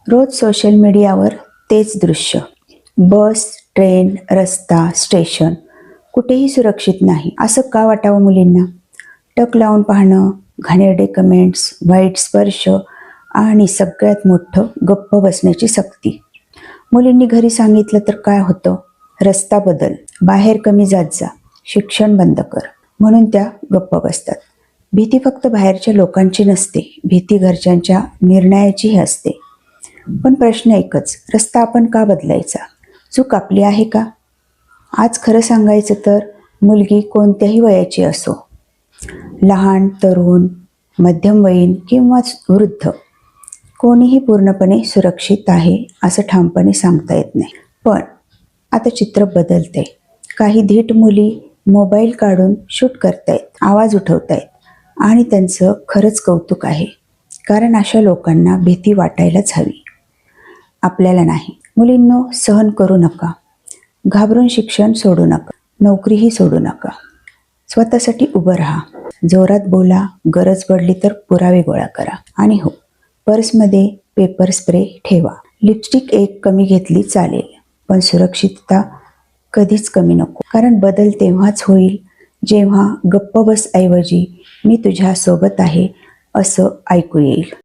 रोज social मीडियावर तेच दृश्य. बस, ट्रेन, रस्ता, स्टेशन कुठेही सुरक्षित नाही असं का वाटावं मुलींना? टक लावून पाहणं, घाणेरडे कमेंट्स, वाईट स्पर्श आणि सगळ्यात मोठं गप्प बसण्याची सक्ती. मुलींनी घरी सांगितलं तर काय होतं? रस्ता बदल, बाहेर कमी जात जा, शिक्षण बंद कर, म्हणून त्या गप्प बसतात. भीती फक्त बाहेरच्या लोकांची नसते, भीती घरच्यांच्या निर्णयाचीही असते. पण प्रश्न एकच, रस्ता आपण का बदलायचा? चूक आपली आहे का? आज खरं सांगायचं तर मुलगी कोणत्याही वयाची असो, लहान, तरुण, मध्यमवयीन किंवा वृद्ध, कोणीही पूर्णपणे सुरक्षित आहे असं ठामपणे सांगता येत नाही. पण आता चित्र बदलते. काही धीट मुली मोबाईल काढून शूट करतायत, आवाज उठवतायत आणि त्यांचं खरंच कौतुक आहे. कारण अशा लोकांना भीती वाटायलाच हवी, आपल्याला नाही. मुलींनो, सहन करू नका, घाबरून शिक्षण सोडू नका, नोकरीही सोडू नका. स्वतःसाठी उभं राहा, जोरात बोला, गरज पडली तर पुरावे गोळा करा. आणि हो, पर्समध्ये पेपर स्प्रे ठेवा. लिपस्टिक एक कमी घेतली चालेल, पण सुरक्षितता कधीच कमी नको. कारण बदल तेव्हाच होईल जेव्हा गप्प बस ऐवजी मी तुझ्या सोबत आहे असं ऐकू येईल.